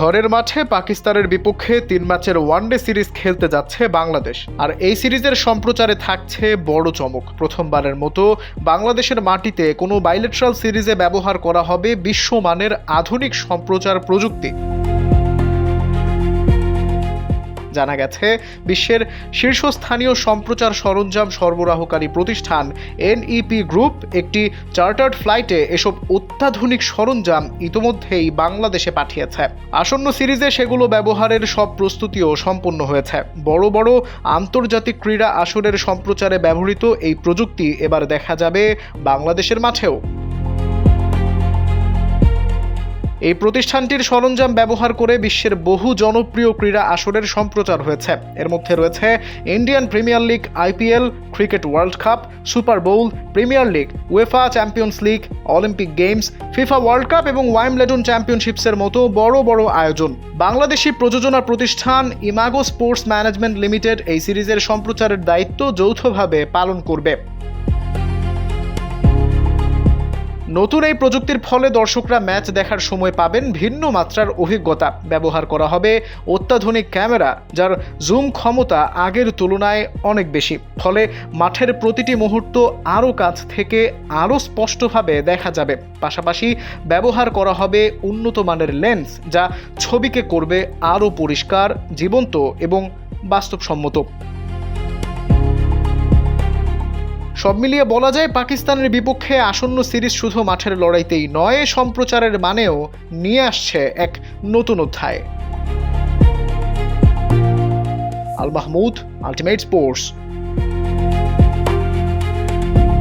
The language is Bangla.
ঘরের মাঠে পাকিস্তানের বিপক্ষে 3 ম্যাচের ওয়ানডে সিরিজ খেলতে যাচ্ছে বাংলাদেশ। আর এই সিরিজের সম্প্রচারে থাকছে বড় চমক। প্রথমবারের মতো বাংলাদেশের মাটিতে কোনো বাইলেট্রাল সিরিজে ব্যবহার করা হবে বিশ্বমানের আধুনিক সম্প্রচার প্রযুক্তি। জানা গেছে, বিশ্বের শীর্ষস্থানীয় সম্প্রচার সরঞ্জাম সরবরাহকারী প্রতিষ্ঠান এনইপি গ্রুপ একটি চার্টার্ড ফ্লাইটে এসব অত্যাধুনিক সরঞ্জাম ইতোমধ্যেই বাংলাদেশে পাঠিয়েছে। আসন্ন সিরিজে সেগুলো ব্যবহারের সব প্রস্তুতিও সম্পন্ন হয়েছে। বড় বড় আন্তর্জাতিক ক্রীড়া আসরের সম্প্রচারে ব্যবহৃত এই প্রযুক্তি এবার দেখা যাবে বাংলাদেশের মাঠেও। এই প্রতিষ্ঠানটির সরঞ্জাম ব্যবহার করে বিশ্বের বহু জনপ্রিয় ক্রীড়া আসরের সম্প্রচার হয়েছে। এর মধ্যে রয়েছে Indian Premier League, IPL, cricket World Cup, Super Bowl, Premier League, UEFA Champions League, Olympic Games, FIFA World Cup এবং ওয়াইম্বলেডন চ্যাম্পিয়নশিপসের মতো বড় বড় আয়োজন। বাংলাদেশি প্রযোজনা প্রতিষ্ঠান ইমাগো স্পোর্টস ম্যানেজমেন্ট লিমিটেড এই সিরিজের সম্প্রচারের দায়িত্ব যৌথভাবে পালন করবে। নতুন এই প্রযুক্তির ফলে দর্শকরা ম্যাচ দেখার সময় পাবেন ভিন্ন মাত্রার অভিজ্ঞতা। ব্যবহার করা হবে অত্যাধুনিক ক্যামেরা, যার জুম ক্ষমতা আগের তুলনায় অনেক বেশি। ফলে মাঠের প্রতিটি মুহূর্ত আরও কাছ থেকে আরও স্পষ্টভাবে দেখা যাবে। পাশাপাশি ব্যবহার করা হবে উন্নত মানের লেন্স, যা ছবিকে করবে আরও পরিষ্কার, জীবন্ত এবং বাস্তবসম্মত। সব মিলিয়ে বলা যায়, পাকিস্তানের বিপক্ষে আসন্ন সিরিজ শুধু মাঠের লড়াইতেই নয়, সম্প্রচারের মানেও নিয়ে আসছে এক নতুন অধ্যায়। Al Mahmud, ultimate sports.